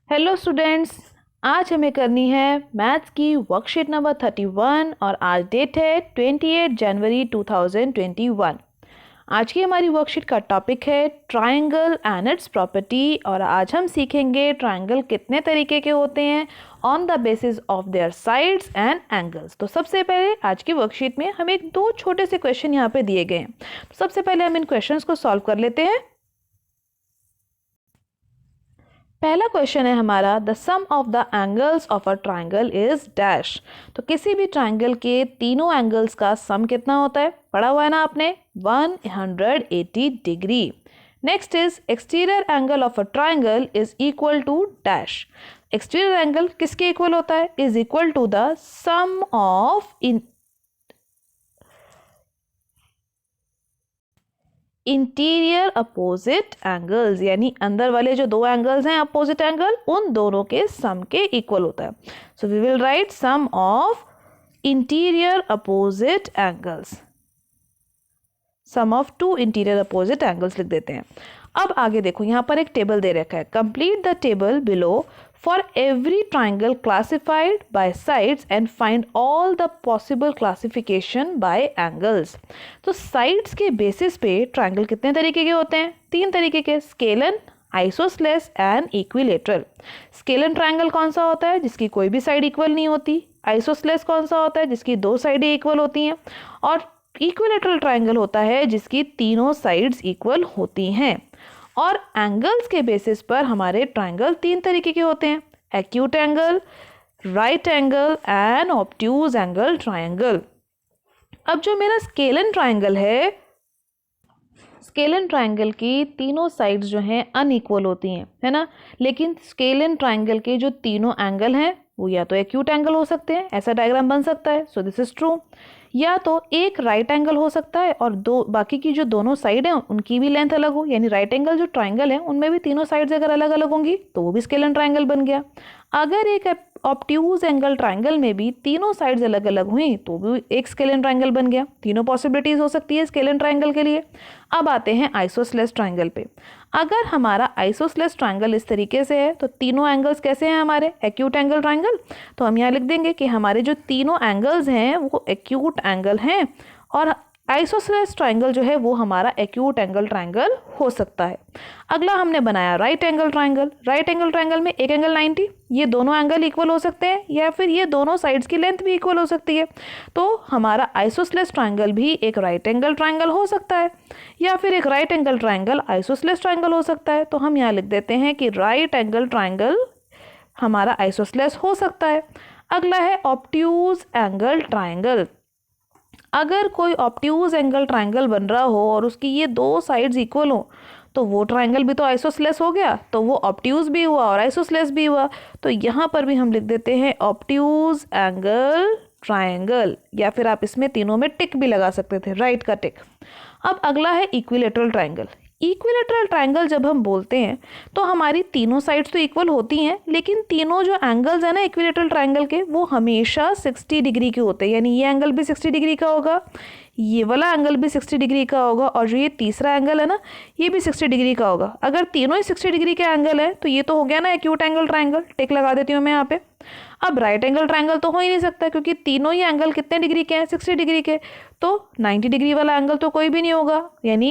Hello students, आज हमें करनी है मैथ्स की वर्कशीट नंबर 31 और आज डेट है 28 जनवरी 2021। आज की हमारी वर्कशीट का टॉपिक है ट्रायंगल एंड इट्स प्रॉपर्टी और आज हम सीखेंगे ट्रायंगल कितने तरीके के होते हैं on the basis of their sides and angles. तो सबसे पहले आज की वर्कशीट में हमें दो छोटे से क्वेश्चन यहाँ पे दिए गए हैं। तो सबसे पहले हम इन क्वेश्चंस को सॉल्व कर लेते हैं। पहला क्वेश्चन है हमारा, the sum of the angles of a triangle is dash. तो किसी भी ट्राइंगल के तीनों एंगल्स का सम कितना होता है, पढ़ा हुआ है ना आपने, 180 degree. Next is exterior angle of a triangle is equal to dash. Exterior angle किसके इक्वल होता है, is equal to the sum of interior opposite angles, यानी अंदर वाले जो दो एंगल्स हैं अपोजिट एंगल, उन दोनों के सम के इक्वल होता है। So we will write sum of interior opposite angles, sum of two interior opposite angles लिख देते हैं। अब आगे देखो, यहाँ पर एक टेबल दे रखा है, complete the table below for every triangle classified by sides and find all the possible classification by angles। तो sides के बेसिस पे triangle कितने तरीके के होते हैं, तीन तरीके के, scalene, isosceles and equilateral. Scalene triangle कौन सा होता है, जिसकी कोई भी साइड इक्वल नहीं होती। आइसोसलेस कौन सा होता है, जिसकी दो साइडें इक्वल होती हैं। और इक्विलेटरल ट्रायंगल होता है जिसकी तीनों साइड्स इक्वल होती हैं। और एंगल्स के बेसिस पर हमारे ट्रायंगल तीन तरीके के होते हैं, acute angle, right angle and obtuse angle triangle. अब जो मेरा स्केलन ट्रायंगल स्केलन ट्रायंगल की तीनों साइड्स जो हैं अनइक्वल होती हैं, है ना। लेकिन स्केलन ट्रायंगल के जो तीनों एंगल हैं वो या तो एक्यूट एंगल हो सकते हैं, ऐसा डायग्राम बन सकता है, सो दिस इज ट्रू। या तो एक राइट एंगल हो सकता है और दो बाकी की जो दोनों साइड हैं उनकी भी लेंथ अलग हो, यानी राइट एंगल जो ट्रायंगल है उनमें भी तीनों साइड्स अगर अलग अलग होंगी तो वो भी स्केलन ट्रायंगल बन गया। अगर एक ऑब्ट्यूज एंगल ट्रायंगल में भी तीनों साइड्स अलग अलग हुई तो भी एक स्केलन ट्रायंगल बन गया। तीनों पॉसिबिलिटीज हो सकती है स्केलन ट्रायंगल के लिए। अब आते हैं आइसोसलेस ट्रायंगल पे। अगर हमारा आइसोसलेस ट्रायंगल इस तरीके से है तो तीनों एंगल्स कैसे हैं हमारे, एक्यूट एंगल ट्रायंगल। तो हम यहाँ लिख देंगे कि हमारे जो तीनों एंगल्स हैं वो एक्यूट एंगल हैं और आइसोसलेस ट्रायंगल जो है वो हमारा एक्यूट एंगल ट्रायंगल हो सकता है। अगला हमने बनाया right angle triangle. Right angle triangle में एक एंगल 90, ये दोनों एंगल इक्वल हो सकते हैं या फिर ये दोनों साइड्स की लेंथ भी इक्वल हो सकती है। तो हमारा आइसोसलेस ट्रायंगल भी एक राइट एंगल ट्रायंगल हो सकता है या फिर एक right angle triangle isosceles triangle हो सकता है। तो हम यहाँ लिख देते हैं कि राइट एंगल ट्रायंगल हमारा आइसोसलेस हो सकता है। अगला है ऑब्ट्यूज एंगल ट्रायंगल। अगर कोई ऑब्ट्यूज एंगल ट्रायंगल बन रहा हो और उसकी ये दो साइड्स इक्वल हो तो वो ट्रायंगल भी तो आइसोसलेस हो गया, तो वो ऑब्ट्यूज भी हुआ और आइसोसलेस भी हुआ। तो यहाँ पर भी हम लिख देते हैं ऑब्ट्यूज एंगल ट्रायंगल, या फिर आप इसमें तीनों में टिक भी लगा सकते थे, राइट का टिक। अब अगला है इक्विलेटरल ट्रायंगल। इक्विलेटरल ट्रायंगल जब हम बोलते हैं तो हमारी तीनों साइड्स तो इक्वल होती हैं लेकिन तीनों जो एंगल्स हैं ना इक्विलेटरल ट्रायंगल के वो हमेशा 60 डिग्री के होते हैं। यानी ये एंगल भी 60 डिग्री का होगा, ये वाला एंगल भी 60 डिग्री का होगा और जो ये तीसरा एंगल है ना ये भी 60 डिग्री का होगा। अगर तीनों ही 60 डिग्री के एंगल है तो ये तो हो गया ना एक्यूट एंगल ट्रायंगल, टिक लगा देती हूँ मैं यहाँ पे। अब राइट एंगल ट्रायंगल तो हो ही नहीं सकता क्योंकि तीनों ही एंगल कितने डिग्री के हैं, 60 डिग्री के, तो 90 डिग्री वाला एंगल तो कोई भी नहीं होगा, यानी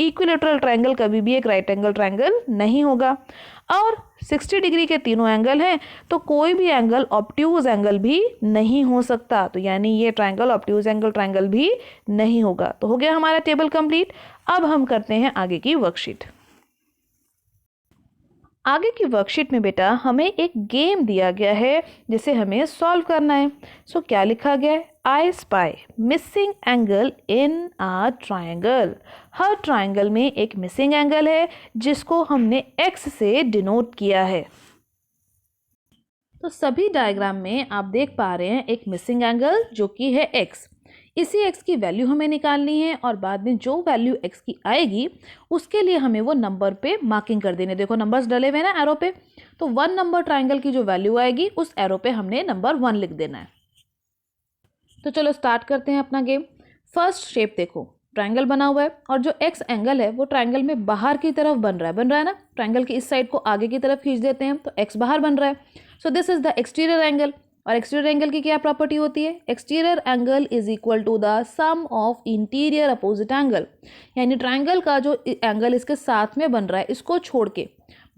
इक्विलेटरल ट्रायंगल कभी भी एक राइट एंगल ट्रायंगल नहीं होगा। और 60 डिग्री के तीनों एंगल हैं तो कोई भी एंगल ऑब्ट्यूज एंगल भी नहीं हो सकता, तो यानी ये ट्रायंगल ऑब्ट्यूज एंगल ट्रायंगल भी नहीं होगा। तो हो गया हमारा टेबल कंप्लीट। अब हम करते हैं आगे की वर्कशीट। आगे की वर्कशीट में बेटा हमें एक गेम दिया गया है जिसे हमें सॉल्व करना है। सो क्या लिखा गया है, I spy missing angle in a triangle. Her triangle में एक मिसिंग एंगल है जिसको हमने एक्स से डिनोट किया है। तो सभी डायग्राम में आप देख पा रहे हैं एक मिसिंग एंगल जो कि है एक्स। इसी x की वैल्यू हमें निकालनी है और बाद में जो वैल्यू x की आएगी उसके लिए हमें वो नंबर पे मार्किंग कर देने। देखो नंबर्स डले हुए ना एरो पे, तो 1 नंबर ट्रायंगल की जो वैल्यू आएगी उस एरो पे हमने नंबर 1 लिख देना है। तो चलो स्टार्ट करते हैं अपना गेम। फर्स्ट शेप देखो, ट्रायंगल बना हुआ है और जो एक्स एंगल है वो ट्रायंगल में बाहर की तरफ बन रहा है ना। ट्रायंगल की इस साइड को आगे की तरफ खींच देते हैं तो एक्स बाहर बन रहा है। So this is the exterior angle. और एक्सटीरियर एंगल की क्या प्रॉपर्टी होती है? Exterior angle is equal to the sum of interior opposite angle. यानी ट्रायंगल का जो एंगल इसके साथ में बन रहा है इसको छोड़ के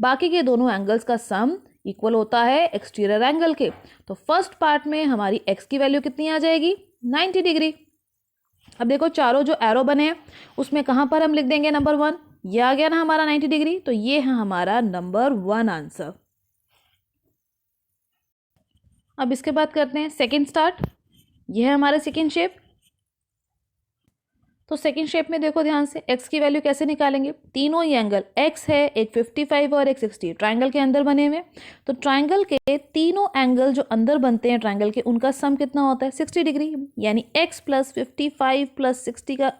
बाकी के दोनों एंगल्स का सम इक्वल होता है एक्सटीरियर एंगल के। तो फर्स्ट पार्ट में हमारी एक्स की वैल्यू कितनी आ जाएगी? 90 डिग्री। अब देखो चारों जो एरो बने हैं उसमें कहाँ पर हम लिख देंगे नंबर 1। ये आ गया ना हमारा 90 डिग्री, तो ये है हमारा नंबर 1 आंसर। अब इसके बाद करते हैं सेकंड स्टार्ट। ये है हमारा सेकंड शेप। तो सेकंड शेप में देखो ध्यान से, एक्स की वैल्यू कैसे निकालेंगे? तीनों ही एंगल एक्स है, एक 55 और एक 60 ट्रायंगल के अंदर बने हुए। तो ट्रायंगल के तीनों एंगल जो अंदर बनते हैं ट्रायंगल के, उनका सम कितना होता है? 60 डिग्री। यानी एक्स प्लस 55 प्लस 60 का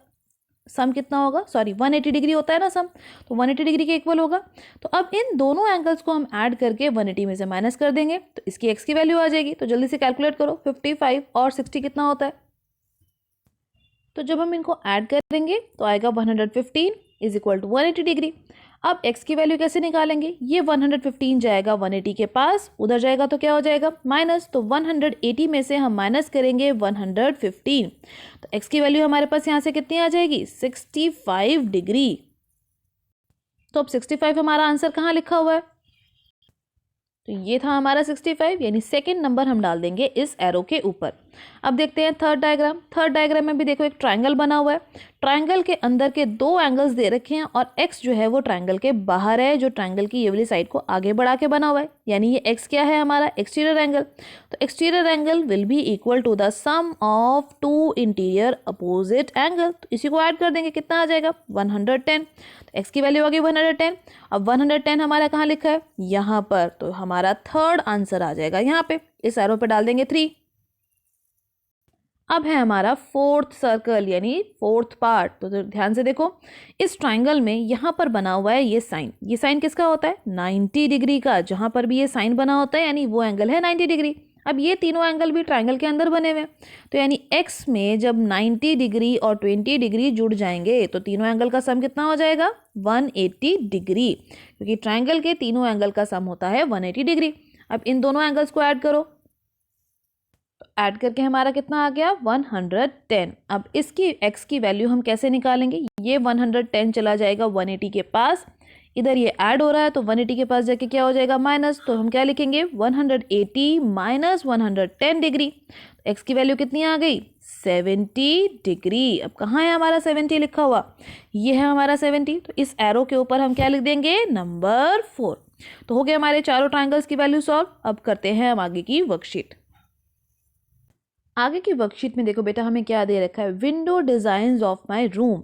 सम कितना होगा? सॉरी 180 डिग्री होता है ना सम, तो 180 डिग्री के इक्वल होगा। तो अब इन दोनों एंगल्स को हम ऐड करके 180 में से माइनस कर देंगे तो इसकी एक्स की वैल्यू आ जाएगी। तो जल्दी से कैलकुलेट करो, 55 और 60 कितना होता है? तो जब हम इनको ऐड करेंगे तो आएगा 115 इज इक्वल टू 180 डिग्री। अब x की वैल्यू कैसे निकालेंगे? ये 115 जाएगा 180 के पास, उधर जाएगा तो क्या हो जाएगा? माइनस। तो 180 में से हम माइनस करेंगे 115, तो x की वैल्यू हमारे पास यहाँ से कितनी आ जाएगी? 65 डिग्री। तो अब 65 हमारा आंसर कहाँ लिखा हुआ है? तो ये था हमारा 65, यानी सेकंड नंबर हम डाल देंगे इस एरो के ऊपर। अब देखते हैं थर्ड डायग्राम। थर्ड डायग्राम में भी देखो एक ट्रायंगल बना हुआ है। ट्रायंगल के अंदर के दो एंगल्स दे रखे हैं और एक्स जो है वो ट्रायंगल के बाहर है, जो ट्रायंगल की ये वाली साइड को आगे बढ़ा के बना हुआ है। यानी ये एक्स क्या है हमारा? Exterior angle. तो exterior angle will be equal to the sum of two interior opposite angle. तो इसी को ऐड कर देंगे, कितना आ जाएगा? 110। तो एक्स की वैल्यू आ गई 110। अब 110 हमारा कहाँ लिखा है? यहाँ पर। तो हमारा थर्ड आंसर आ जाएगा यहाँ पे, इस एरो पे डाल देंगे 3। अब है हमारा फोर्थ सर्कल यानी फोर्थ पार्ट। तो ध्यान से देखो, इस ट्रायंगल में यहाँ पर बना हुआ है ये साइन। ये साइन किसका होता है? 90 डिग्री का। जहाँ पर भी ये साइन बना होता है यानी वो एंगल है 90 डिग्री। अब ये तीनों एंगल भी ट्रायंगल के अंदर बने हुए हैं, तो यानी एक्स में जब 90 डिग्री और 20 डिग्री जुड़ जाएंगे तो तीनों एंगल का सम कितना हो जाएगा? 180 डिग्री, क्योंकि ट्रायंगल के तीनों एंगल का सम होता है 180 डिग्री। अब इन दोनों एंगल्स को ऐड करो, ऐड करके हमारा कितना आ गया? 110। अब इसकी x की वैल्यू हम कैसे निकालेंगे? ये 110 चला जाएगा 180 के पास, इधर ये ऐड हो रहा है तो 180 के पास जाके क्या हो जाएगा? माइनस। तो हम क्या लिखेंगे? 180 माइनस 110 डिग्री। x की वैल्यू कितनी आ गई? 70 डिग्री। अब कहाँ है हमारा 70 लिखा हुआ? ये है हमारा 70। तो इस एरो के ऊपर हम क्या लिख देंगे? नंबर 4। तो हो गए हमारे चारों ट्राइंगल्स की वैल्यू सॉल्व। अब करते हैं हम आगे की वर्कशीट। आगे की वर्कशीट में देखो बेटा हमें क्या दे रखा है? Window designs of my room.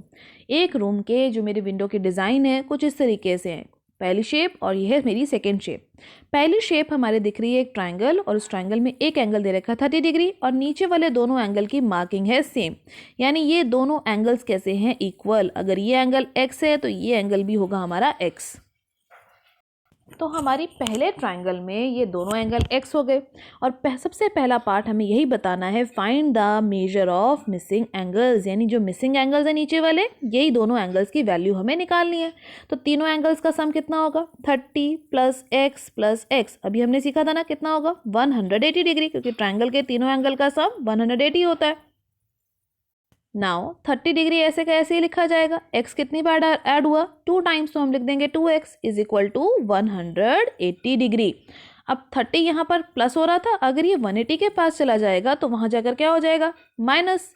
एक रूम के जो मेरे विंडो के डिज़ाइन है कुछ इस तरीके से हैं। पहली शेप और ये है मेरी सेकेंड शेप। पहली शेप हमारे दिख रही है एक ट्रायंगल, और उस ट्रायंगल में एक एंगल दे रखा है 30 डिग्री और नीचे वाले दोनों एंगल की मार्किंग है सेम। यानी ये दोनों एंगल्स कैसे हैं? इक्वल। अगर ये एंगल x है तो ये एंगल भी होगा हमारा x। तो हमारी पहले ट्रायंगल में ये दोनों एंगल x हो गए, और सबसे पहला पार्ट हमें यही बताना है, find the measure of missing angles. यानी जो मिसिंग एंगल्स है नीचे वाले, यही दोनों एंगल्स की वैल्यू हमें निकालनी है। तो तीनों एंगल्स का सम कितना होगा? 30 प्लस एक्स प्लस एक्स। अभी हमने सीखा था ना कितना होगा? 180 डिग्री, क्योंकि ट्रायंगल के तीनों एंगल का सम 180 होता है। नाउ 30 डिग्री ऐसे का ऐसे ही लिखा जाएगा। x कितनी बार ऐड हुआ? 2 टाइम्स, तो हम लिख देंगे 2x is equal to 180 degree. अब 30 यहाँ पर प्लस हो रहा था, अगर ये 180 के पास चला जाएगा तो वहाँ जाकर क्या हो जाएगा? माइनस।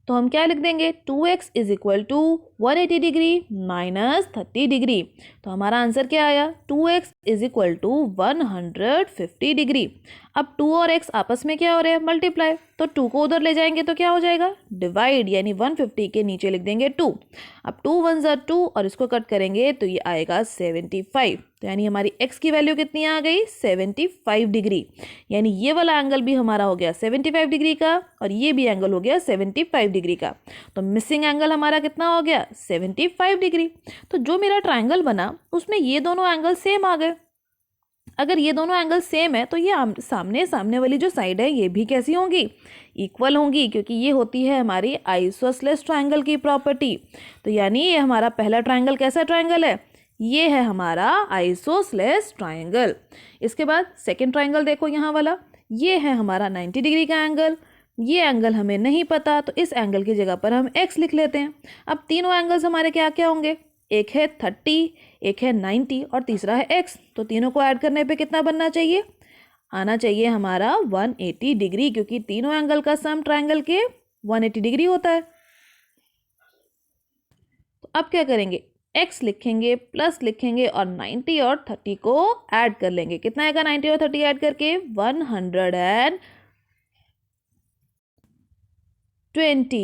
तो हम क्या लिख देंगे? 2x is equal to 180 degree minus 30 degree. तो हमारा आंसर क्या आया? 2x is equal to 150 degree. अब 2 और x आपस में क्या हो रहा है? मल्टीप्लाई। तो 2 को उधर ले जाएंगे तो क्या हो जाएगा? डिवाइड। यानी 150 के नीचे लिख देंगे 2। अब 2 1 ज़ा 2 और इसको कट करेंगे तो ये आएगा 75। तो यानी हमारी x की वैल्यू कितनी आ गई? 75 डिग्री। यानी ये वाला एंगल भी हमारा हो गया 75 डिग्री का, और ये भी एंगल हो गया 75 डिग्री का। तो मिसिंग एंगल हमारा कितना हो गया? 75 डिग्री। तो जो मेरा ट्रायंगल बना उसमें ये दोनों एंगल सेम आ गए। अगर ये दोनों एंगल सेम है तो ये सामने सामने वाली जो साइड है ये भी कैसी होंगी, इक्वल होंगी, क्योंकि ये होती है हमारी आइसोसेलेस ट्रायंगल की प्रॉपर्टी। तो यानी ये हमारा पहला ट्रायंगल कैसा ट्रायंगल है, ये है हमारा आइसोसेलेस ट्रायंगल। इसके बाद सेकंड ट्रायंगल देखो यहाँ वाला, ये है हमारा 90 डिग्री का एंगल। ये एंगल हमें नहीं पता तो इस एंगल की जगह पर हम x लिख लेते हैं। अब तीनों एंगल्स हमारे क्या क्या होंगे, एक है 30, एक है 90 और तीसरा है x। तो तीनों को ऐड करने पे कितना बनना चाहिए, आना चाहिए हमारा 180 डिग्री, क्योंकि तीनों एंगल का सम ट्रायंगल के 180 डिग्री होता है। तो अब क्या करेंगे, x लिखेंगे, प्लस लिखेंगे और 90 और 30 को ऐड कर लेंगे। कितना आएगा 90 और 30 ऐड करके, 120।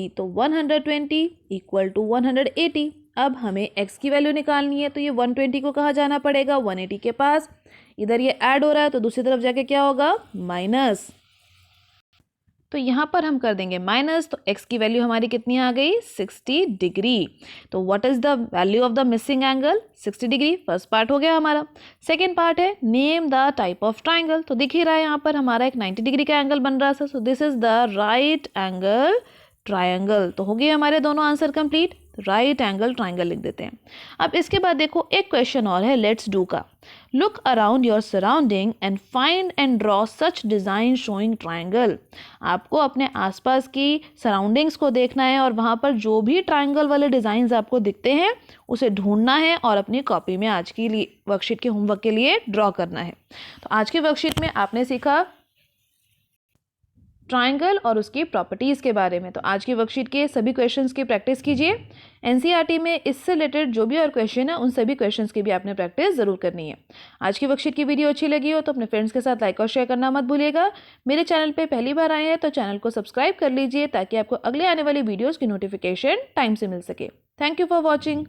तो 120 इक्वल टू 180। अब हमें x की वैल्यू निकालनी है, तो ये 120 को कहाँ जाना पड़ेगा, 180 के पास। इधर ये ऐड हो रहा है तो दूसरी तरफ जाके क्या होगा, माइनस। तो यहाँ पर हम कर देंगे माइनस, तो x की वैल्यू हमारी कितनी आ गई, 60 डिग्री। तो what is the value of the missing angle, 60 degree. First part हो गया हमारा। सेकेंड पार्ट है name the type of triangle. तो दिख ही रहा है यहाँ पर हमारा एक 90 डिग्री का एंगल बन रहा था, सो this is the right angle triangle. तो हो गए हमारे दोनों answer complete. Right angle triangle लिख देते हैं। अब इसके बाद देखो एक क्वेश्चन और है, लेट्स डू का। Look around your surrounding and find and draw such design showing triangle. आपको अपने आसपास की सराउंडिंग्स को देखना है और वहाँ पर जो भी ट्रायंगल वाले डिज़ाइंस आपको दिखते हैं उसे ढूंढना है और अपनी कॉपी में आज की वर्कशीट के होमवर्क के लिए ड्रॉ करना है। तो आज की वर्कशीट में आपने सीखा ट्रायंगल और उसकी प्रॉपर्टीज़ के बारे में। तो आज की वर्कशीट के सभी क्वेश्चंस की प्रैक्टिस कीजिए। एनसीईआरटी में इससे रिलेटेड जो भी और क्वेश्चन है उन सभी क्वेश्चंस की भी आपने प्रैक्टिस ज़रूर करनी है। आज की वर्कशीट की वीडियो अच्छी लगी हो तो अपने फ्रेंड्स के साथ लाइक और शेयर करना मत भूलिएगा। मेरे चैनल पर पहली बार आए हैं तो चैनल को सब्सक्राइब कर लीजिए ताकि आपको अगले आने वाली वीडियोज़ की नोटिफिकेशन टाइम से मिल सके। Thank you for watching.